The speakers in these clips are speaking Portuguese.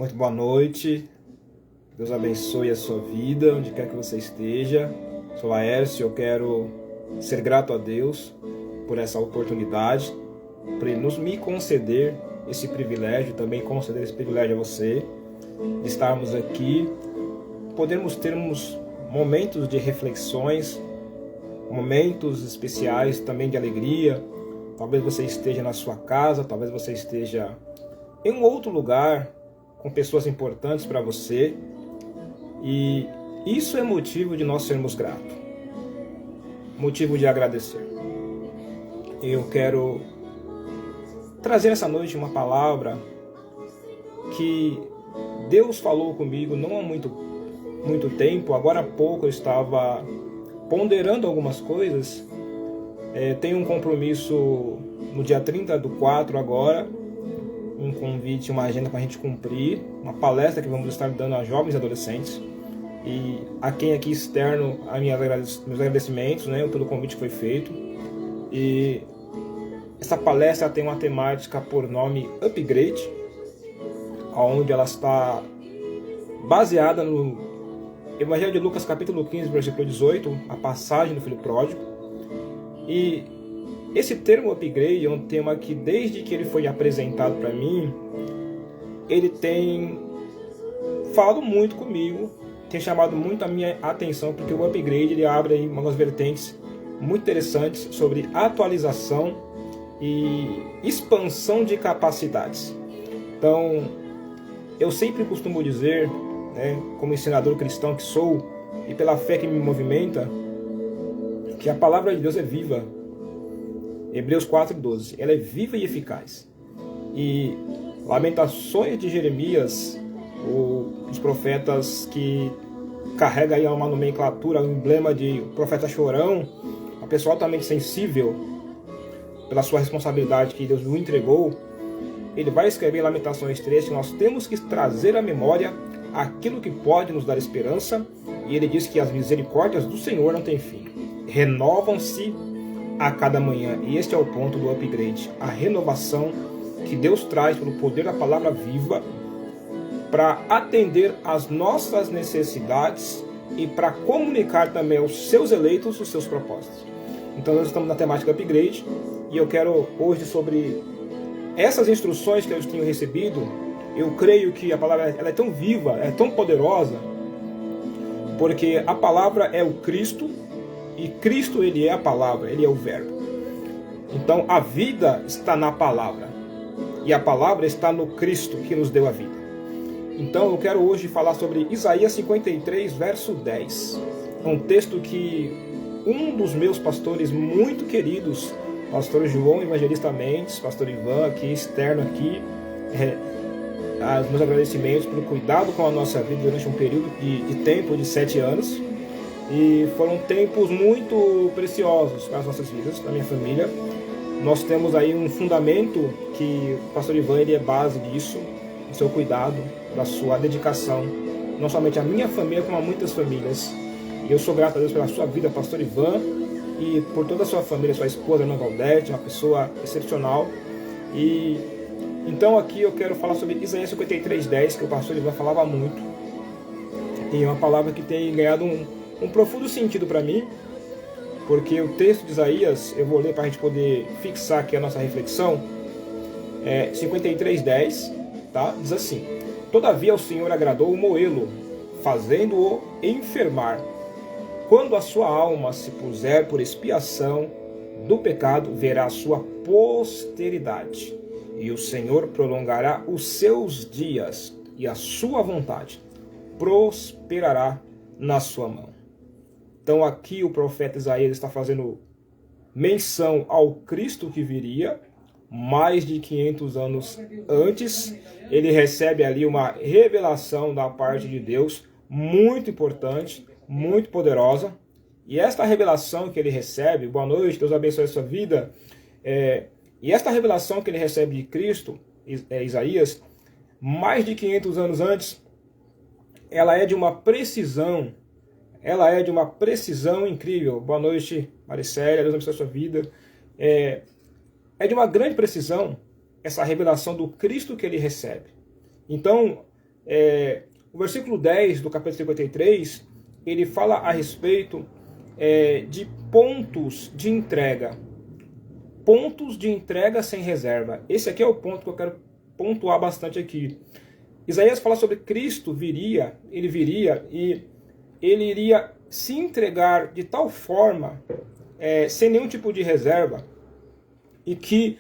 Muito boa noite, Deus abençoe a sua vida, onde quer que você esteja. Sou Laércio, eu quero ser grato a Deus por essa oportunidade, por Ele me conceder esse privilégio, também conceder esse privilégio a você, de estarmos aqui, podermos termos momentos de reflexões, momentos especiais também de alegria. Talvez você esteja na sua casa, talvez você esteja em um outro lugar, com pessoas importantes para você, e isso é motivo de nós sermos gratos, motivo de agradecer. Eu quero trazer essa noite uma palavra que Deus falou comigo não há muito tempo. Agora há pouco eu estava ponderando algumas coisas. Tenho um compromisso no dia 30/4 agora, um convite, uma agenda para a gente cumprir, uma palestra que vamos estar dando a jovens e adolescentes, e a quem aqui externo meus agradecimentos, né, pelo convite que foi feito. E essa palestra tem uma temática por nome Upgrade, onde ela está baseada no Evangelho de Lucas capítulo 15, versículo 18, a passagem do filho pródigo. E esse termo upgrade é um tema que, desde que ele foi apresentado para mim, ele tem falado muito comigo, tem chamado muito a minha atenção, porque o upgrade ele abre aí umas vertentes muito interessantes sobre atualização e expansão de capacidades. Então, eu sempre costumo dizer, né, como ensinador cristão que sou, e pela fé que me movimenta, que a palavra de Deus é viva. Hebreus 4:12, ela é viva e eficaz. E Lamentações de Jeremias, os profetas que carrega aí uma nomenclatura, um emblema de profeta chorão, uma pessoa altamente sensível pela sua responsabilidade que Deus o entregou. Ele vai escrever em Lamentações 3 que nós temos que trazer à memória aquilo que pode nos dar esperança, e ele diz que as misericórdias do Senhor não têm fim, renovam-se a cada manhã. E este é o ponto do upgrade, a renovação que Deus traz pelo poder da palavra viva para atender às nossas necessidades e para comunicar também aos seus eleitos os seus propósitos. Então nós estamos na temática upgrade, e eu quero hoje, sobre essas instruções que eu tenho recebido. Eu creio que a palavra ela é tão viva, é tão poderosa, porque a palavra é o Cristo, e Cristo ele é a palavra, ele é o verbo. Então a vida está na palavra, e a palavra está no Cristo que nos deu a vida. Então eu quero hoje falar sobre Isaías 53, verso 10. Um texto que um dos meus pastores muito queridos, pastor João Evangelista Mendes, pastor Ivan, aqui externo aqui, os meus agradecimentos pelo cuidado com a nossa vida durante um período de tempo de 7 anos. E foram tempos muito preciosos para as nossas vidas, para a minha família. Nós temos aí um fundamento que o pastor Ivan ele é base disso, do seu cuidado, da sua dedicação, não somente a minha família, como a muitas famílias. E eu sou grato a Deus pela sua vida, pastor Ivan, e por toda a sua família, sua esposa, Ana Valdete, uma pessoa excepcional. E então aqui eu quero falar sobre Isaías 53:10, que o pastor Ivan falava muito, e é uma palavra que tem ganhado um profundo sentido para mim, porque o texto de Isaías, eu vou ler para a gente poder fixar aqui a nossa reflexão. 53:10, tá? Diz assim: Todavia o Senhor agradou moê-lo, fazendo-o enfermar. Quando a sua alma se puser por expiação do pecado, verá a sua posteridade, e o Senhor prolongará os seus dias, e a sua vontade prosperará na sua mão. Então aqui o profeta Isaías está fazendo menção ao Cristo que viria mais de 500 anos antes. Ele recebe ali uma revelação da parte de Deus muito importante, muito poderosa. E esta revelação que ele recebe, boa noite, Deus abençoe a sua vida. E esta revelação que ele recebe de Cristo, Isaías, mais de 500 anos antes, ela é de uma precisão incrível. Boa noite, Maricélia, Deus abençoe a sua vida. É de uma grande precisão essa revelação do Cristo que ele recebe. Então, O versículo 10 do capítulo 53, ele fala a respeito de pontos de entrega. Pontos de entrega sem reserva. Esse aqui é o ponto que eu quero pontuar bastante aqui. Isaías fala sobre Cristo ele viria e ele iria se entregar de tal forma, sem nenhum tipo de reserva, e que,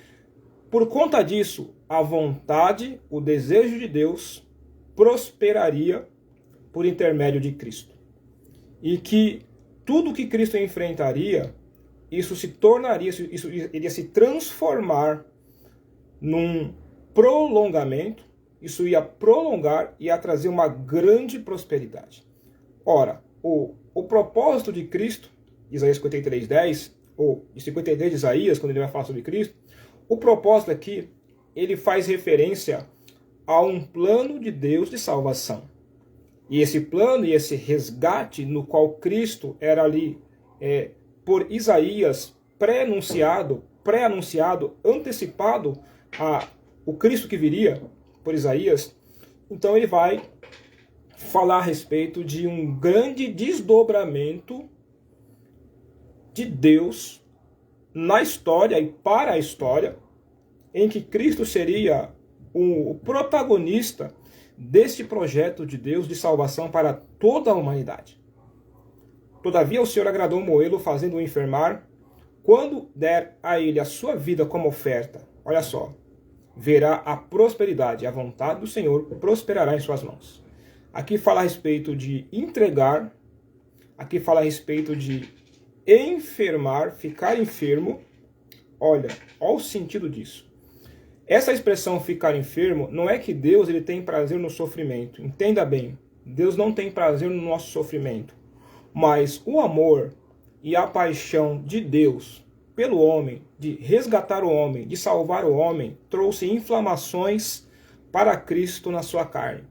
por conta disso, a vontade, o desejo de Deus prosperaria por intermédio de Cristo. E que tudo que Cristo enfrentaria, isso se tornaria, isso iria se transformar num prolongamento, isso ia prolongar e ia trazer uma grande prosperidade. Ora, o propósito de Cristo, Isaías 53:10, ou 53 de Isaías, quando ele vai falar sobre Cristo, o propósito aqui, ele faz referência a um plano de Deus de salvação. E esse plano e esse resgate no qual Cristo era ali, por Isaías, pré-anunciado, antecipado o Cristo que viria por Isaías, então ele vai falar a respeito de um grande desdobramento de Deus na história e para a história, em que Cristo seria o protagonista deste projeto de Deus de salvação para toda a humanidade. Todavia o Senhor agradou Moelo, fazendo-o enfermar, quando der a ele a sua vida como oferta. Olha só, verá a prosperidade, a vontade do Senhor prosperará em suas mãos. Aqui fala a respeito de entregar, aqui fala a respeito de enfermar, ficar enfermo. Olha o sentido disso. Essa expressão ficar enfermo não é que Deus ele tem prazer no sofrimento. Entenda bem, Deus não tem prazer no nosso sofrimento. Mas o amor e a paixão de Deus pelo homem, de resgatar o homem, de salvar o homem, trouxe inflamações para Cristo na sua carne.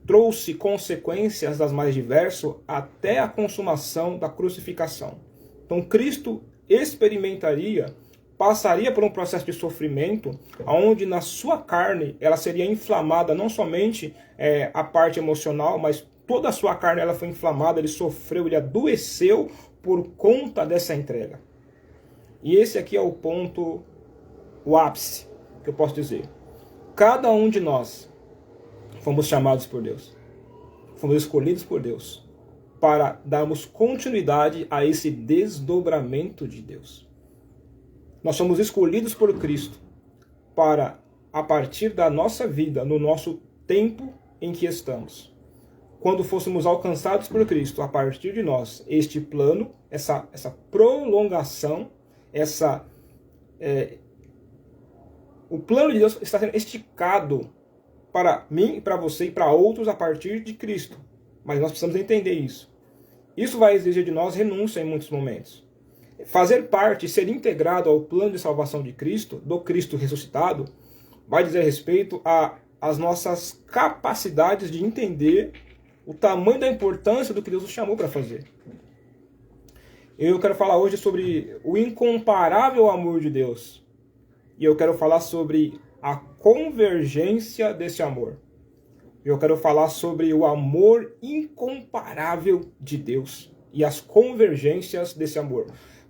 Trouxe consequências das mais diversas até a consumação da crucificação. Então Cristo passaria por um processo de sofrimento, onde na sua carne ela seria inflamada, não somente a parte emocional, mas toda a sua carne ela foi inflamada, ele sofreu, ele adoeceu por conta dessa entrega. E esse aqui é o ponto, o ápice, que eu posso dizer. Cada um de nós fomos chamados por Deus, fomos escolhidos por Deus, para darmos continuidade a esse desdobramento de Deus. Nós somos escolhidos por Cristo para, a partir da nossa vida, no nosso tempo em que estamos, quando fôssemos alcançados por Cristo, a partir de nós, este plano, essa prolongação, o plano de Deus está sendo esticado para mim, para você e para outros a partir de Cristo. Mas nós precisamos entender isso. Isso vai exigir de nós renúncia em muitos momentos. Fazer parte, ser integrado ao plano de salvação de Cristo, do Cristo ressuscitado, vai dizer respeito às nossas capacidades de entender o tamanho da importância do que Deus nos chamou para fazer. Eu quero falar hoje sobre o incomparável amor de Deus. E eu quero falar sobre a convergência desse amor. Eu quero falar sobre o amor incomparável de Deus e as convergências desse amor.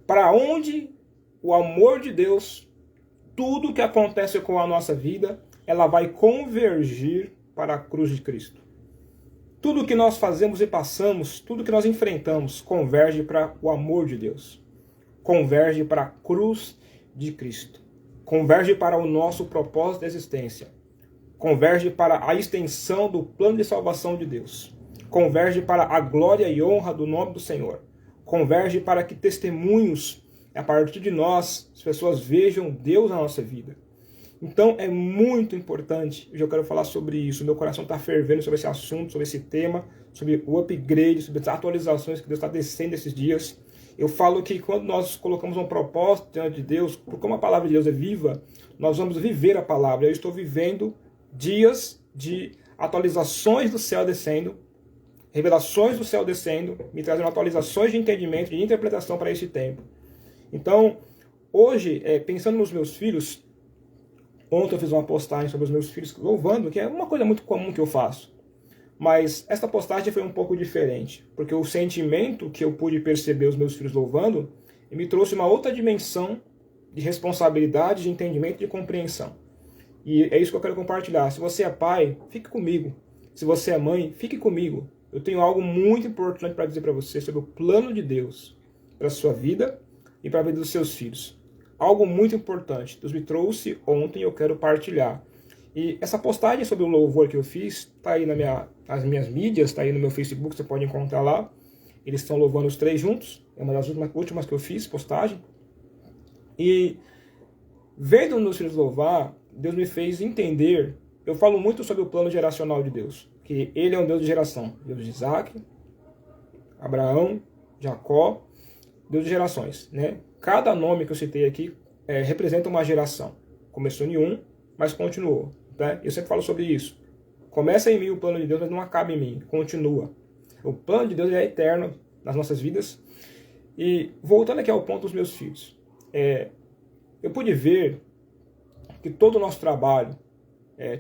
Para onde o amor de Deus, tudo que acontece com a nossa vida, ela vai convergir para a cruz de Cristo. Tudo que nós fazemos e passamos, tudo que nós enfrentamos, converge para o amor de Deus. Converge para a cruz de Cristo. Converge para o nosso propósito de existência. Converge para a extensão do plano de salvação de Deus. Converge para a glória e honra do nome do Senhor. Converge para que testemunhos, a partir de nós, as pessoas vejam Deus na nossa vida. Então é muito importante, eu já quero falar sobre isso, meu coração está fervendo sobre esse assunto, sobre esse tema, sobre o upgrade, sobre as atualizações que Deus está descendo esses dias. Eu falo que quando nós colocamos um propósito diante de Deus, como a palavra de Deus é viva, nós vamos viver a palavra. Eu estou vivendo dias de atualizações do céu descendo, revelações do céu descendo, me trazendo atualizações de entendimento, de interpretação para esse tempo. Então, hoje, pensando nos meus filhos, ontem eu fiz uma postagem sobre os meus filhos louvando, que é uma coisa muito comum que eu faço. Mas esta postagem foi um pouco diferente, porque o sentimento que eu pude perceber os meus filhos louvando me trouxe uma outra dimensão de responsabilidade, de entendimento e de compreensão. E é isso que eu quero compartilhar. Se você é pai, fique comigo. Se você é mãe, fique comigo. Eu tenho algo muito importante para dizer para você sobre o plano de Deus para a sua vida e para a vida dos seus filhos. Algo muito importante. Deus me trouxe ontem e eu quero partilhar. E essa postagem sobre o louvor que eu fiz está aí nas minhas mídias, está aí no meu Facebook, você pode encontrar lá. Eles estão louvando os três juntos. É uma das últimas que eu fiz, postagem. E vendo meus filhos louvar, Deus me fez entender. Eu falo muito sobre o plano geracional de Deus, que Ele é um Deus de geração. Deus de Isaac, Abraão, Jacó, Deus de gerações, né? Cada nome que eu citei aqui representa uma geração. Começou em um, mas continuou. Né? Eu sempre falo sobre isso. Começa em mim o plano de Deus, mas não acaba em mim. Continua. O plano de Deus é eterno nas nossas vidas. E voltando aqui ao ponto dos meus filhos. Eu pude ver que todo o nosso trabalho,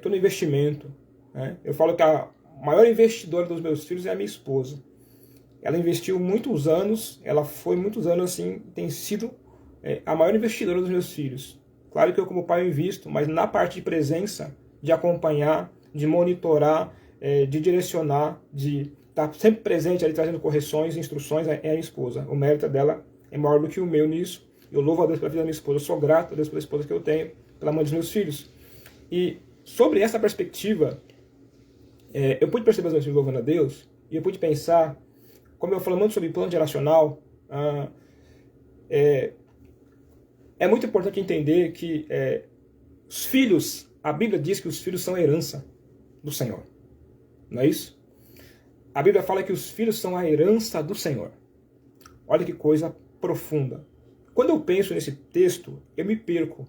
todo investimento, né? Eu falo que a maior investidora dos meus filhos é a minha esposa. Ela investiu muitos anos, ela foi muitos anos assim, tem sido a maior investidora dos meus filhos. Claro que eu como pai eu invisto, mas na parte de presença, de acompanhar, de monitorar, de direcionar, de estar sempre presente ali trazendo correções, instruções, é a minha esposa. O mérito dela é maior do que o meu nisso. Eu louvo a Deus pela vida da minha esposa, eu sou grato a Deus pela esposa que eu tenho, pela mãe dos meus filhos. E sobre essa perspectiva, eu pude perceber os meus filhos louvando a Deus, e eu pude pensar, como eu falo muito sobre plano geracional, é muito importante entender que os filhos, a Bíblia diz que os filhos são a herança do Senhor. Não é isso? A Bíblia fala que os filhos são a herança do Senhor. Olha que coisa profunda. Quando eu penso nesse texto, eu me perco,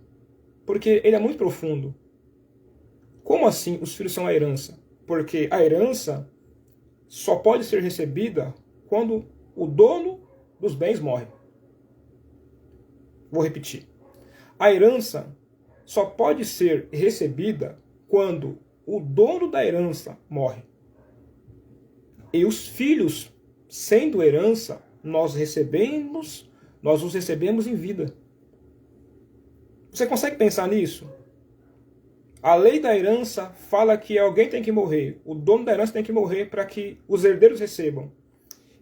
porque ele é muito profundo. Como assim os filhos são a herança? Porque a herança só pode ser recebida quando o dono dos bens morre. Vou repetir. A herança só pode ser recebida quando o dono da herança morre. E os filhos, sendo herança, nós os recebemos em vida. Você consegue pensar nisso? A lei da herança fala que alguém tem que morrer. O dono da herança tem que morrer para que os herdeiros recebam.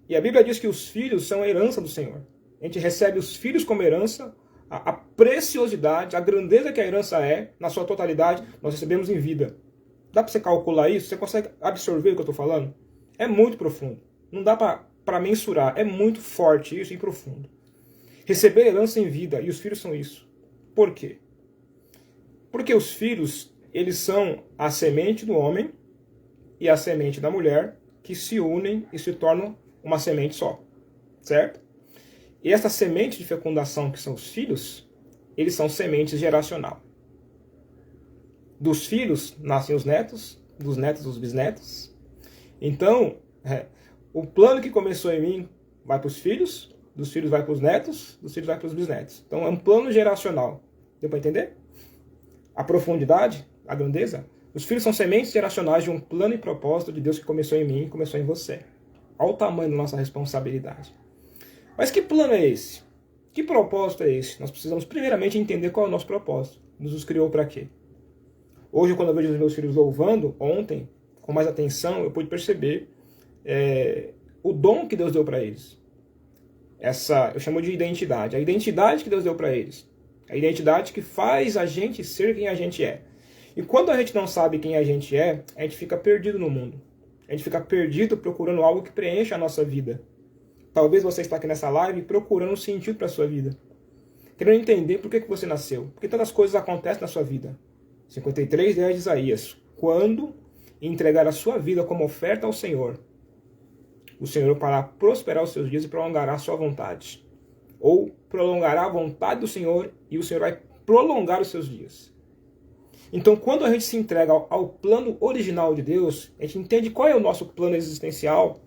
E a Bíblia diz que os filhos são a herança do Senhor. A gente recebe os filhos como herança, a preciosidade, a grandeza que a herança é, na sua totalidade, nós recebemos em vida. Dá para você calcular isso? Você consegue absorver o que eu estou falando? É muito profundo. Não dá para mensurar. É muito forte isso e profundo. Receber herança em vida, e os filhos são isso. Por quê? Porque os filhos, eles são a semente do homem e a semente da mulher que se unem e se tornam uma semente só. Certo? E essa semente de fecundação que são os filhos, eles são sementes geracional. Dos filhos nascem os netos, dos netos os bisnetos. Então, o plano que começou em mim vai para os filhos, dos filhos vai para os netos, dos filhos vai para os bisnetos. Então é um plano geracional. Deu para entender? A profundidade, a grandeza. Os filhos são sementes geracionais de um plano e propósito de Deus que começou em mim e começou em você. Olha o tamanho da nossa responsabilidade. Mas que plano é esse? Que propósito é esse? Nós precisamos primeiramente entender qual é o nosso propósito. Deus nos criou para quê? Hoje, quando eu vejo os meus filhos louvando, ontem, com mais atenção, eu pude perceber o dom que Deus deu para eles. Eu chamo de identidade. A identidade que Deus deu para eles. A identidade que faz a gente ser quem a gente é. E quando a gente não sabe quem a gente fica perdido no mundo. A gente fica perdido procurando algo que preencha a nossa vida. Talvez você está aqui nessa live procurando um sentido para a sua vida. Querendo entender por que você nasceu. Porque tantas coisas acontecem na sua vida. 53, 10 de Isaías. Quando entregar a sua vida como oferta ao Senhor, o Senhor fará prosperar os seus dias e prolongará a sua vontade. Ou prolongará a vontade do Senhor e o Senhor vai prolongar os seus dias. Então, quando a gente se entrega ao plano original de Deus, a gente entende qual é o nosso plano existencial,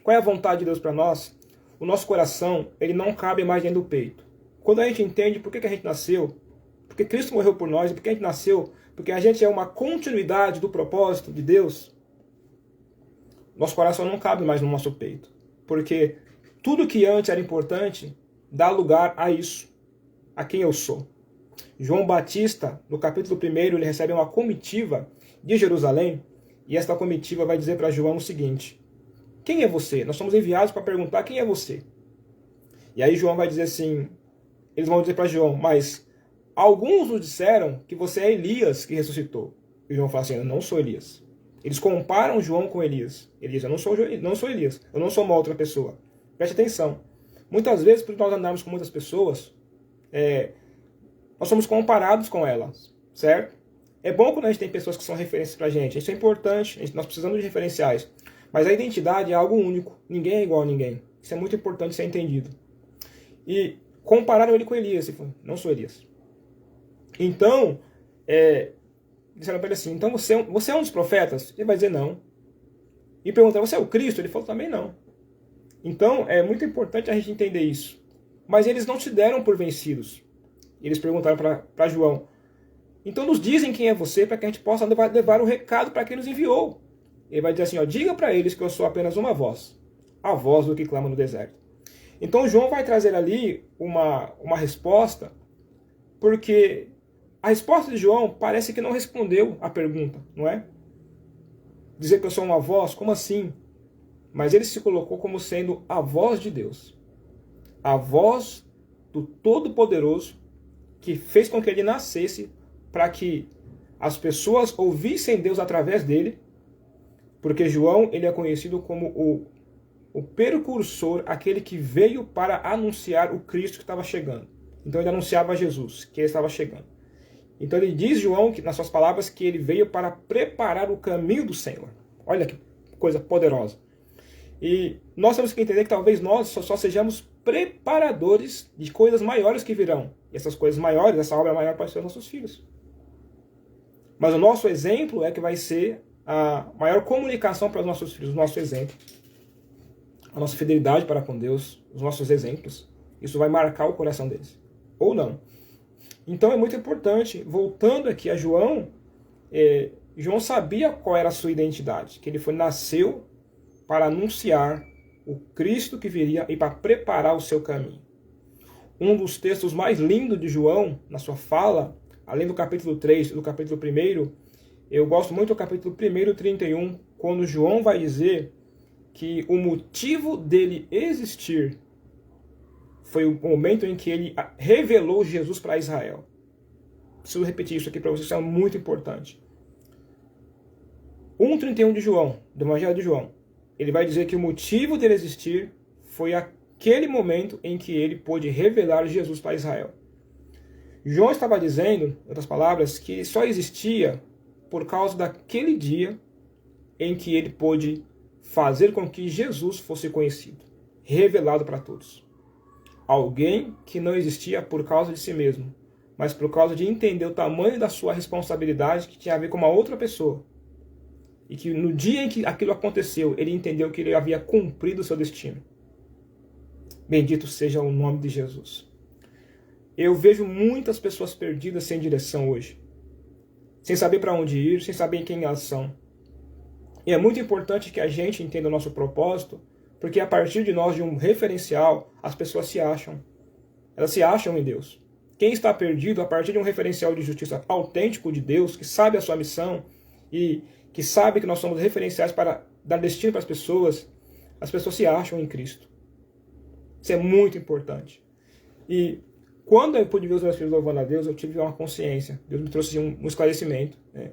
qual é a vontade de Deus para nós, o nosso coração, ele não cabe mais dentro do peito. Quando a gente entende por que a gente nasceu, porque Cristo morreu por nós, e por que a gente nasceu, porque a gente é uma continuidade do propósito de Deus, nosso coração não cabe mais no nosso peito. Porque tudo que antes era importante dá lugar a isso, a quem eu sou. João Batista, no capítulo 1, ele recebe uma comitiva de Jerusalém, e esta comitiva vai dizer para João o seguinte: quem é você? Nós somos enviados para perguntar quem é você. E aí João vai dizer assim, eles vão dizer para João, mas alguns nos disseram que você é Elias que ressuscitou. E João fala assim, eu não sou Elias. Eles comparam João com Elias. Ele diz, eu não sou Elias, eu não sou uma outra pessoa. Preste atenção. Muitas vezes, por nós andarmos com muitas pessoas, nós somos comparados com elas, certo? É bom quando a gente tem pessoas que são referências pra gente. Isso é importante, nós precisamos de referenciais. Mas a identidade é algo único. Ninguém é igual a ninguém. Isso é muito importante ser entendido. E compararam ele com Elias. Ele falou, não sou Elias. Então, disseram para ele assim, então você é um dos profetas? Ele vai dizer não. E perguntaram, você é o Cristo? Ele falou também não. Então, é muito importante a gente entender isso. Mas eles não se deram por vencidos. Eles perguntaram para João, então nos dizem quem é você para que a gente possa levar o recado para quem nos enviou. Ele vai dizer assim, ó, diga para eles que eu sou apenas uma voz, a voz do que clama no deserto. Então João vai trazer ali uma resposta, porque a resposta de João parece que não respondeu a pergunta, não é? Dizer que eu sou uma voz, como assim? Mas ele se colocou como sendo a voz de Deus. A voz do Todo-Poderoso que fez com que ele nascesse para que as pessoas ouvissem Deus através dele, porque João ele é conhecido como o precursor, aquele que veio para anunciar o Cristo que estava chegando. Então ele anunciava Jesus, que ele estava chegando. Então ele diz, João, que, nas suas palavras, que ele veio para preparar o caminho do Senhor. Olha que coisa poderosa. E nós temos que entender que talvez nós só sejamos preparadores de coisas maiores que virão. E essas coisas maiores, essa obra maior pode ser os nossos filhos. Mas o nosso exemplo é que vai ser a maior comunicação para os nossos filhos, o nosso exemplo. A nossa fidelidade para com Deus, os nossos exemplos. Isso vai marcar o coração deles. Ou não. Então é muito importante, voltando aqui a João, João sabia qual era a sua identidade, que ele nasceu para anunciar o Cristo que viria e para preparar o seu caminho. Um dos textos mais lindos de João, na sua fala, além do capítulo 3 e do capítulo 1, eu gosto muito do capítulo 1, 31, quando João vai dizer que o motivo dele existir foi o momento em que ele revelou Jesus para Israel. Preciso repetir isso aqui para vocês, isso é muito importante. 1,31 de João, do Evangelho de João, ele vai dizer que o motivo dele existir foi aquele momento em que ele pôde revelar Jesus para Israel. João estava dizendo, em outras palavras, que só existia por causa daquele dia em que ele pôde fazer com que Jesus fosse conhecido, revelado para todos. Alguém que não existia por causa de si mesmo, mas por causa de entender o tamanho da sua responsabilidade que tinha a ver com uma outra pessoa. E que no dia em que aquilo aconteceu, ele entendeu que ele havia cumprido o seu destino. Bendito seja o nome de Jesus. Eu vejo muitas pessoas perdidas sem direção hoje. Sem saber para onde ir, sem saber quem elas são. E é muito importante que a gente entenda o nosso propósito, porque a partir de nós, de um referencial, as pessoas se acham. Elas se acham em Deus. Quem está perdido, a partir de um referencial de justiça autêntico de Deus, que sabe a sua missão e que sabe que nós somos referenciais para dar destino para as pessoas se acham em Cristo. Isso é muito importante. E quando eu pude ver os meus filhos louvando a Deus, eu tive uma consciência. Deus me trouxe um esclarecimento, né,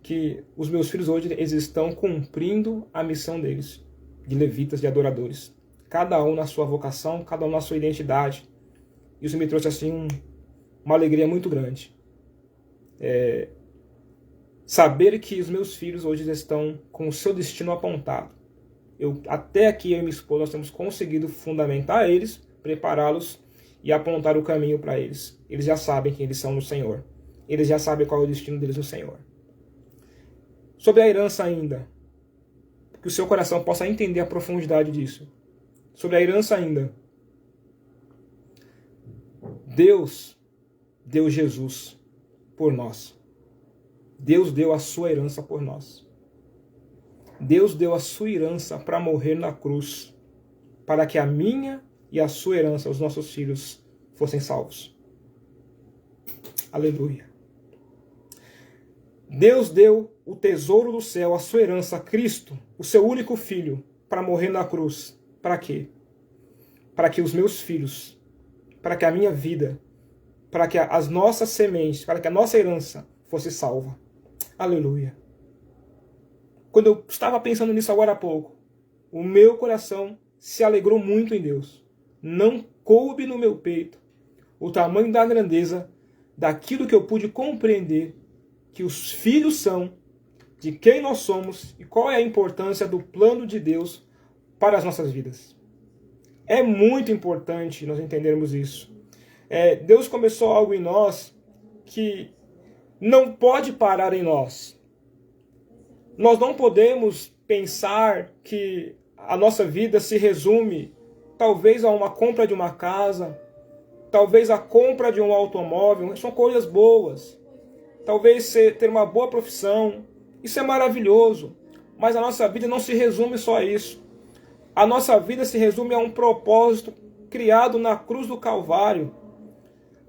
que os meus filhos hoje eles estão cumprindo a missão deles, de levitas, de adoradores. Cada um na sua vocação, cada um na sua identidade. Isso me trouxe assim uma alegria muito grande. Saber que os meus filhos hoje estão com o seu destino apontado. Até aqui, eu e minha esposa, nós temos conseguido fundamentar eles, prepará-los e apontar o caminho para eles. Eles já sabem quem eles são no Senhor. Eles já sabem qual é o destino deles no Senhor. Sobre a herança ainda, que o seu coração possa entender a profundidade disso. Sobre a herança ainda, Deus deu Jesus por nós. Deus deu a sua herança por nós. Deus deu a sua herança para morrer na cruz, para que a minha e a sua herança, os nossos filhos, fossem salvos. Aleluia. Deus deu o tesouro do céu, a sua herança, a Cristo, o seu único filho, para morrer na cruz. Para quê? Para que os meus filhos, para que a minha vida, para que as nossas sementes, para que a nossa herança fosse salva. Aleluia. Quando eu estava pensando nisso agora há pouco, o meu coração se alegrou muito em Deus. Não coube no meu peito o tamanho da grandeza daquilo que eu pude compreender que os filhos são, de quem nós somos e qual é a importância do plano de Deus para as nossas vidas. É muito importante nós entendermos isso. Deus começou algo em nós que não pode parar em nós. Nós não podemos pensar que a nossa vida se resume talvez a uma compra de uma casa, talvez a compra de um automóvel. São coisas boas. Talvez ter uma boa profissão. Isso é maravilhoso. Mas a nossa vida não se resume só a isso. A nossa vida se resume a um propósito criado na cruz do Calvário.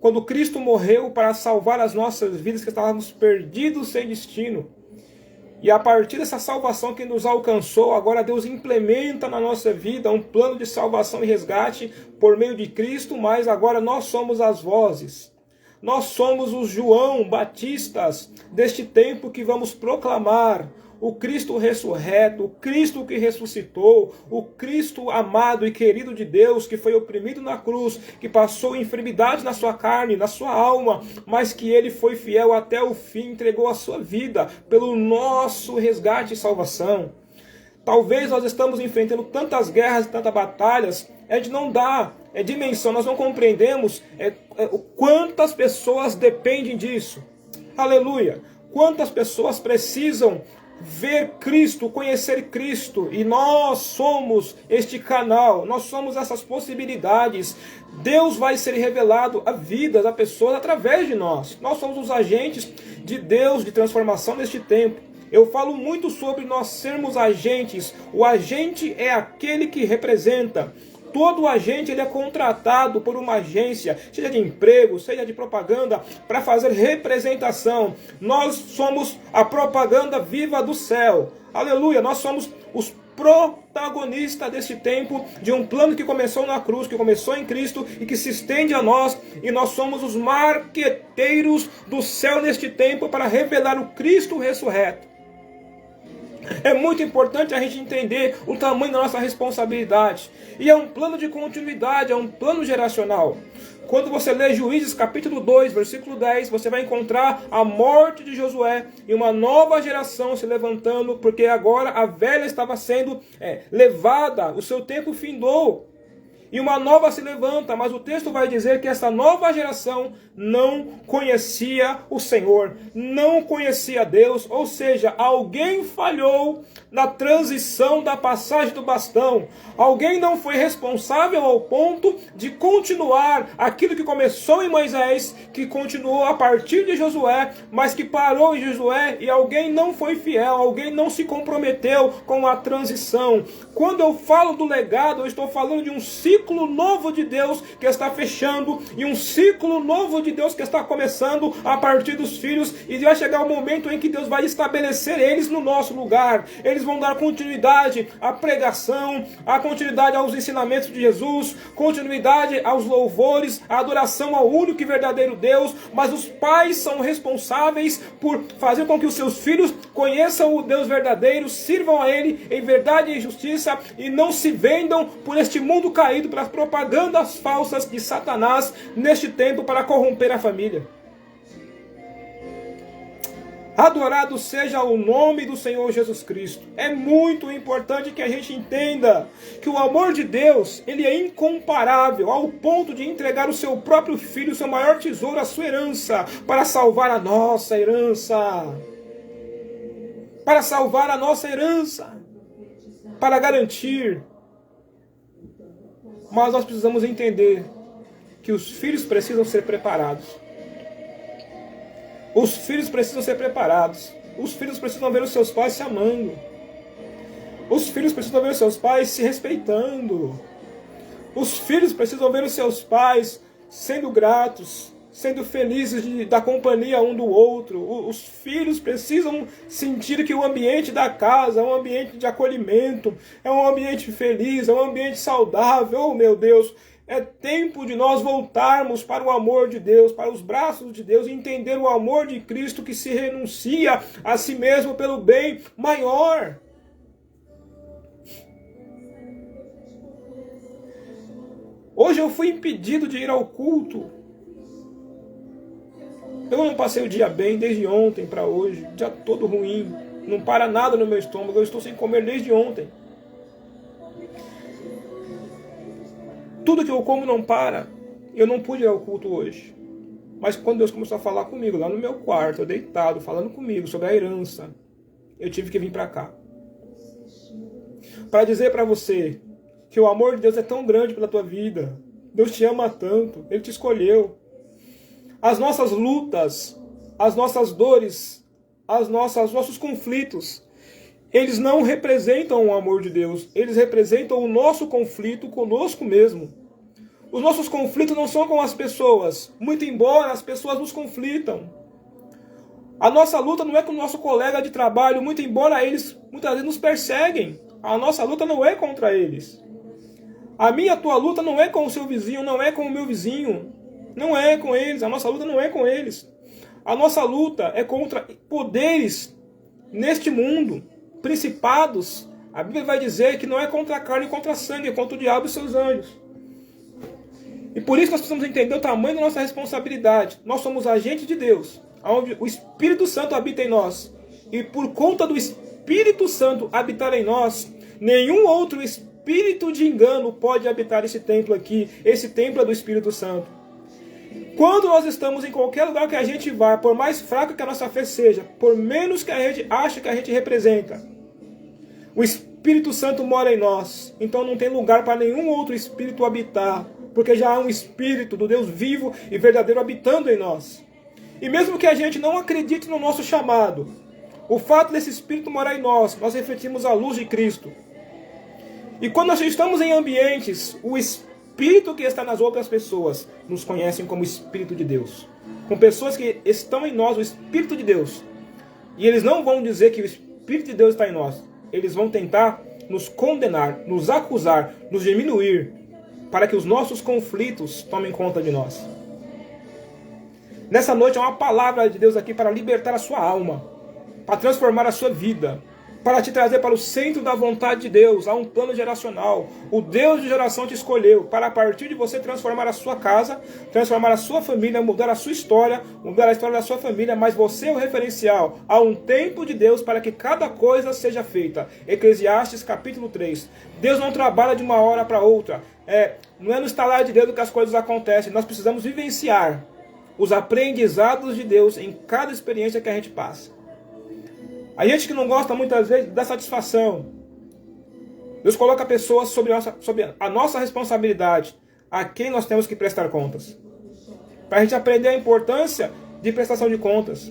Quando Cristo morreu para salvar as nossas vidas que estávamos perdidos sem destino. E a partir dessa salvação que nos alcançou, agora Deus implementa na nossa vida um plano de salvação e resgate por meio de Cristo, mas agora nós somos as vozes. Nós somos os João Batistas deste tempo que vamos proclamar o Cristo ressurreto, o Cristo que ressuscitou, o Cristo amado e querido de Deus, que foi oprimido na cruz, que passou enfermidade na sua carne, na sua alma, mas que ele foi fiel até o fim, entregou a sua vida pelo nosso resgate e salvação. Talvez nós estamos enfrentando tantas guerras e tantas batalhas, a gente não dá dimensão, nós não compreendemos quantas pessoas dependem disso. Aleluia! Quantas pessoas precisam ver Cristo, conhecer Cristo, e nós somos este canal, nós somos essas possibilidades. Deus vai ser revelado a vidas, a pessoas através de nós. Nós somos os agentes de Deus de transformação neste tempo. Eu falo muito sobre nós sermos agentes. O agente é aquele que representa. Todo agente ele é contratado por uma agência, seja de emprego, seja de propaganda, para fazer representação. Nós somos a propaganda viva do céu. Aleluia! Nós somos os protagonistas desse tempo, de um plano que começou na cruz, que começou em Cristo e que se estende a nós. E nós somos os marqueteiros do céu neste tempo para revelar o Cristo ressurreto. É muito importante a gente entender o tamanho da nossa responsabilidade. E é um plano de continuidade, é um plano geracional. Quando você lê Juízes capítulo 2, versículo 10, você vai encontrar a morte de Josué e uma nova geração se levantando, porque agora a velha estava sendo levada, o seu tempo findou. E uma nova se levanta, mas o texto vai dizer que essa nova geração não conhecia o Senhor, não conhecia Deus, ou seja, alguém falhou na transição da passagem do bastão. Alguém não foi responsável ao ponto de continuar aquilo que começou em Moisés, que continuou a partir de Josué, mas que parou em Josué, e alguém não foi fiel, alguém não se comprometeu com a transição. Quando eu falo do legado, eu estou falando de um ciclo novo de Deus que está fechando, e um ciclo novo de Deus que está começando a partir dos filhos, e vai chegar o momento em que Deus vai estabelecer eles no nosso lugar. Eles vão dar continuidade à pregação, a continuidade aos ensinamentos de Jesus, continuidade aos louvores, à adoração ao único e verdadeiro Deus, mas os pais são responsáveis por fazer com que os seus filhos conheçam o Deus verdadeiro, sirvam a Ele em verdade e justiça, e não se vendam por este mundo caído, pelas propagandas falsas de Satanás neste tempo para corromper a família. Adorado seja o nome do Senhor Jesus Cristo. É muito importante que a gente entenda que o amor de Deus, ele é incomparável ao ponto de entregar o seu próprio filho, o seu maior tesouro, a sua herança, para salvar a nossa herança. Para salvar a nossa herança. Para garantir. Mas nós precisamos entender que os filhos precisam ser preparados. Os filhos precisam ser preparados. Os filhos precisam ver os seus pais se amando. Os filhos precisam ver os seus pais se respeitando. Os filhos precisam ver os seus pais sendo gratos, sendo felizes da companhia um do outro. Os filhos precisam sentir que o ambiente da casa é um ambiente de acolhimento, é um ambiente feliz, é um ambiente saudável. Oh, meu Deus, é tempo de nós voltarmos para o amor de Deus, para os braços de Deus, e entender o amor de Cristo que se renuncia a si mesmo pelo bem maior. Hoje eu fui impedido de ir ao culto. Eu não passei o dia bem desde ontem para hoje, dia todo ruim, não para nada no meu estômago, eu estou sem comer desde ontem. Tudo que eu como não para. Eu não pude ir ao culto hoje. Mas quando Deus começou a falar comigo, lá no meu quarto, eu deitado, falando comigo sobre a herança, eu tive que vir para cá. Para dizer para você que o amor de Deus é tão grande pela tua vida. Deus te ama tanto, Ele te escolheu. As nossas lutas, as nossas dores, nossos conflitos, eles não representam o amor de Deus. Eles representam o nosso conflito conosco mesmo. Os nossos conflitos não são com as pessoas, muito embora as pessoas nos conflitam. A nossa luta não é com o nosso colega de trabalho, muito embora eles muitas vezes nos perseguem. A nossa luta não é contra eles. A minha, a tua luta não é com o seu vizinho, não é com o meu vizinho. Não é com eles, a nossa luta não é com eles. A nossa luta é contra poderes neste mundo, principados. A Bíblia vai dizer que não é contra a carne e contra a sangue, é contra o diabo e seus anjos. E por isso nós precisamos entender o tamanho da nossa responsabilidade. Nós somos agentes de Deus, onde o Espírito Santo habita em nós. E por conta do Espírito Santo habitar em nós, nenhum outro espírito de engano pode habitar esse templo aqui. Esse templo é do Espírito Santo. Quando nós estamos em qualquer lugar que a gente vá, por mais fraco que a nossa fé seja, por menos que a gente acha que a gente representa, o Espírito Santo mora em nós. Então não tem lugar para nenhum outro espírito habitar, porque já há um Espírito do Deus vivo e verdadeiro habitando em nós. E mesmo que a gente não acredite no nosso chamado, o fato desse Espírito morar em nós, nós refletimos a luz de Cristo. E quando nós estamos em ambientes, o Espírito que está nas outras pessoas nos conhecem como Espírito de Deus. Com pessoas que estão em nós, o Espírito de Deus. E eles não vão dizer que o Espírito de Deus está em nós. Eles vão tentar nos condenar, nos acusar, nos diminuir, para que os nossos conflitos tomem conta de nós. Nessa noite é uma palavra de Deus aqui para libertar a sua alma, para transformar a sua vida, para te trazer para o centro da vontade de Deus. Há um plano geracional. O Deus de geração te escolheu para, a partir de você, transformar a sua casa, transformar a sua família, mudar a sua história, mudar a história da sua família, mas você é o referencial. Há um tempo de Deus para que cada coisa seja feita. Eclesiastes capítulo 3. Deus não trabalha de uma hora para outra. Não é no estalar de dedo que as coisas acontecem. Nós precisamos vivenciar os aprendizados de Deus em cada experiência que a gente passa. A gente que não gosta muitas vezes da satisfação. Deus coloca pessoas sobre a nossa responsabilidade, a quem nós temos que prestar contas. Para a gente aprender a importância de prestação de contas.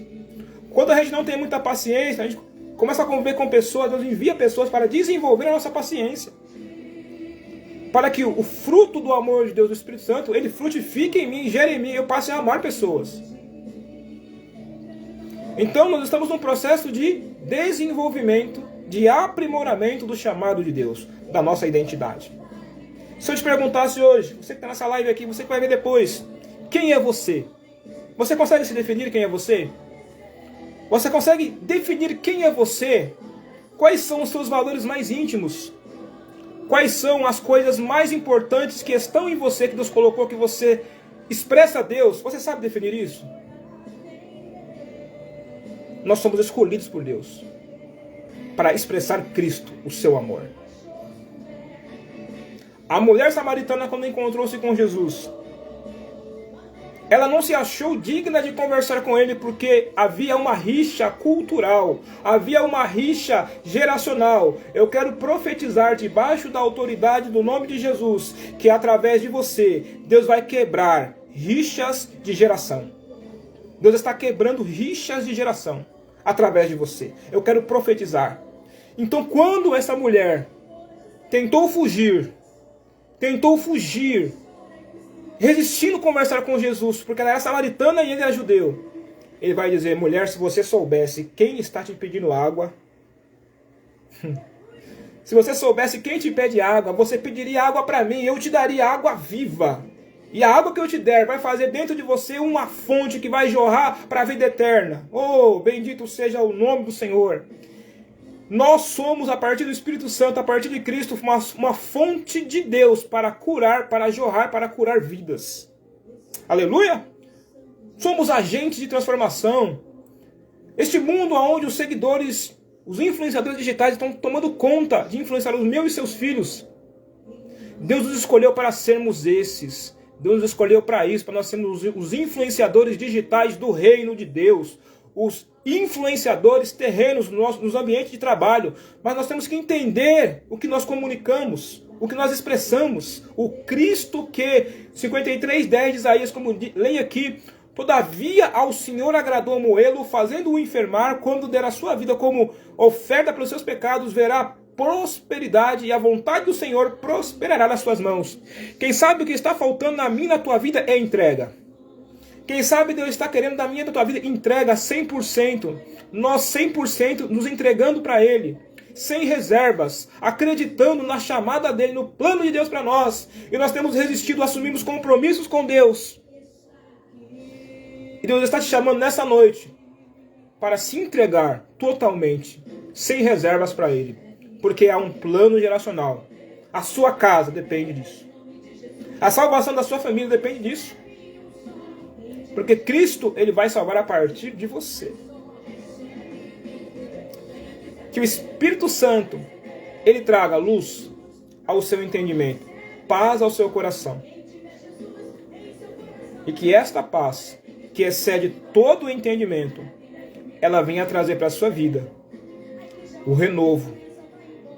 Quando a gente não tem muita paciência, a gente começa a conviver com pessoas, Deus envia pessoas para desenvolver a nossa paciência. Para que o fruto do amor de Deus, do Espírito Santo, ele frutifique em mim, gere em mim, eu passe a amar pessoas. Então nós estamos num processo de desenvolvimento, de aprimoramento do chamado de Deus, da nossa identidade. Se eu te perguntasse hoje, você que está nessa live aqui, você que vai ver depois, quem é você? Você consegue se definir quem é você? Você consegue definir quem é você? Quais são os seus valores mais íntimos? Quais são as coisas mais importantes que estão em você, que Deus colocou, que você expressa a Deus? Você sabe definir isso? Nós somos escolhidos por Deus para expressar Cristo, o seu amor. A mulher samaritana, quando encontrou-se com Jesus, ela não se achou digna de conversar com ele porque havia uma rixa cultural, havia uma rixa geracional. Eu quero profetizar debaixo da autoridade do nome de Jesus, que através de você, Deus vai quebrar rixas de geração. Deus está quebrando rixas de geração através de você. Eu quero profetizar Então, quando essa mulher tentou fugir, resistindo a conversar com Jesus, porque ela era samaritana e ele era judeu, ele vai dizer: mulher, se você soubesse quem está te pedindo água, se você soubesse quem te pede água, você pediria água para mim, eu te daria água viva. E a água que eu te der vai fazer dentro de você uma fonte que vai jorrar para a vida eterna. Oh, bendito seja o nome do Senhor. Nós somos, a partir do Espírito Santo, a partir de Cristo, uma fonte de Deus para curar, para jorrar, para curar vidas. Aleluia! Somos agentes de transformação. Este mundo onde os seguidores, os influenciadores digitais estão tomando conta de influenciar os meus e seus filhos. Deus nos escolheu para sermos esses. Deus nos escolheu para isso, para nós sermos os influenciadores digitais do reino de Deus. Os influenciadores terrenos nos ambientes de trabalho. Mas nós temos que entender o que nós comunicamos, o que nós expressamos. O Cristo que, 53:10 de Isaías, como leia aqui: todavia ao Senhor agradou moê-lo, fazendo-o enfermar, quando der a sua vida como oferta pelos seus pecados, verá prosperidade, e a vontade do Senhor prosperará nas suas mãos. Quem sabe o que está faltando na minha e na tua vida é entrega. Quem sabe Deus está querendo da minha e da tua vida entrega 100%. Nós 100% nos entregando para Ele, sem reservas, acreditando na chamada dEle, no plano de Deus para nós. E nós temos resistido, assumimos compromissos com Deus. E Deus está te chamando nessa noite para se entregar totalmente, sem reservas para Ele. Porque há um plano geracional. A sua casa depende disso. A salvação da sua família depende disso. Porque Cristo, Ele vai salvar a partir de você. Que o Espírito Santo, Ele traga luz ao seu entendimento, paz ao seu coração. E que esta paz, que excede todo o entendimento, ela venha trazer para a sua vida o renovo,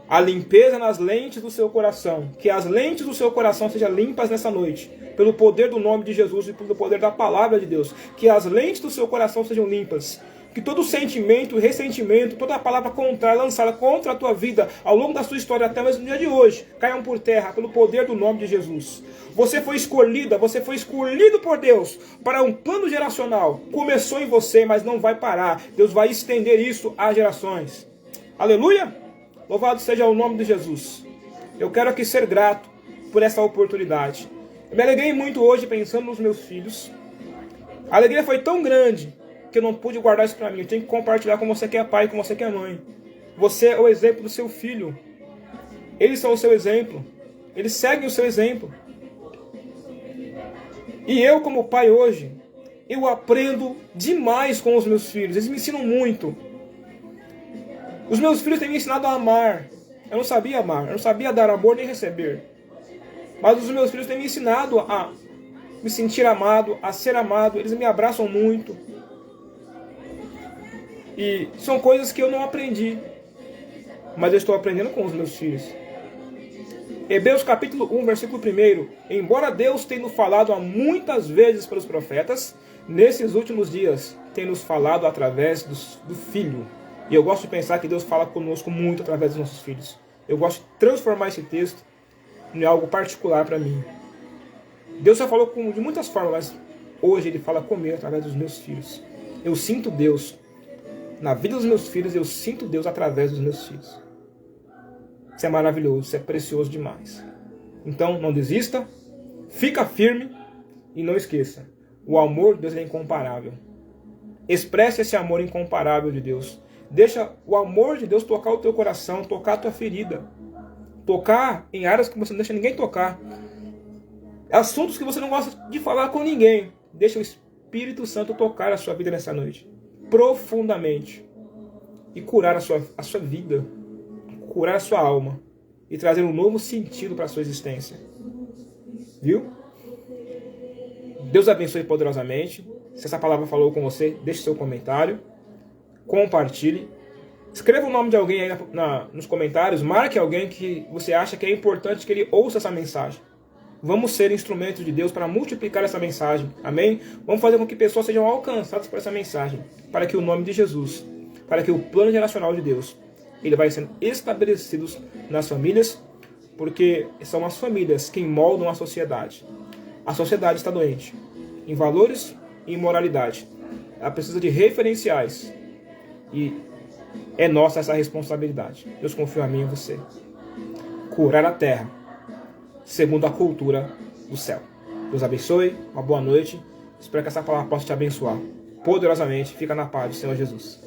a limpeza nas lentes do seu coração. Que as lentes do seu coração sejam limpas nessa noite, pelo poder do nome de Jesus e pelo poder da palavra de Deus. Que as lentes do seu coração sejam limpas. Que todo sentimento, ressentimento, toda palavra contrária lançada contra a tua vida ao longo da sua história, até mesmo no dia de hoje, caiam por terra pelo poder do nome de Jesus. Você foi escolhida, você foi escolhido por Deus para um plano geracional. Começou em você, mas não vai parar. Deus vai estender isso às gerações. Aleluia! Louvado seja o nome de Jesus. Eu quero aqui ser grato por essa oportunidade. Eu me alegrei muito hoje pensando nos meus filhos. A alegria foi tão grande que eu não pude guardar isso para mim. Eu tenho que compartilhar com você que é pai, com você que é mãe. Você é o exemplo do seu filho. Eles são o seu exemplo. Eles seguem o seu exemplo. E eu, como pai hoje, eu aprendo demais com os meus filhos. Eles me ensinam muito. Os meus filhos têm me ensinado a amar. Eu não sabia amar, eu não sabia dar amor nem receber. Mas os meus filhos têm me ensinado a me sentir amado, a ser amado. Eles me abraçam muito. E são coisas que eu não aprendi, mas eu estou aprendendo com os meus filhos. Hebreus capítulo 1, versículo 1. Embora Deus tenha nos falado há muitas vezes pelos profetas, nesses últimos dias tem nos falado através do Filho. E eu gosto de pensar que Deus fala conosco muito através dos nossos filhos. Eu gosto de transformar esse texto em algo particular para mim. Deus já falou de muitas formas, mas hoje Ele fala comigo através dos meus filhos. Eu sinto Deus na vida dos meus filhos, eu sinto Deus através dos meus filhos. Isso é maravilhoso, isso é precioso demais. Então, não desista, fica firme e não esqueça, o amor de Deus é incomparável. Expresse esse amor incomparável de Deus. Deixa o amor de Deus tocar o teu coração, tocar a tua ferida. Tocar em áreas que você não deixa ninguém tocar. Assuntos que você não gosta de falar com ninguém. Deixa o Espírito Santo tocar a sua vida nessa noite. Profundamente. E curar a sua vida. Curar a sua alma. E trazer um novo sentido para a sua existência. Viu? Deus abençoe poderosamente. Se essa palavra falou com você, deixe seu comentário. Compartilhe. Escreva o nome de alguém aí nos comentários. Marque alguém que você acha que é importante que ele ouça essa mensagem. Vamos ser instrumentos de Deus para multiplicar essa mensagem. Amém? Vamos fazer com que pessoas sejam alcançadas por essa mensagem. Para que o nome de Jesus, para que o plano geracional de Deus ele vai sendo estabelecido nas famílias, porque são as famílias quem moldam a sociedade. A sociedade está doente em valores e em moralidade. Ela precisa de referenciais. E é nossa essa responsabilidade. Deus confia a mim e a você. Curar a terra segundo a cultura do céu. Deus abençoe. Uma boa noite. Espero que essa palavra possa te abençoar poderosamente. Fica na paz do Senhor Jesus.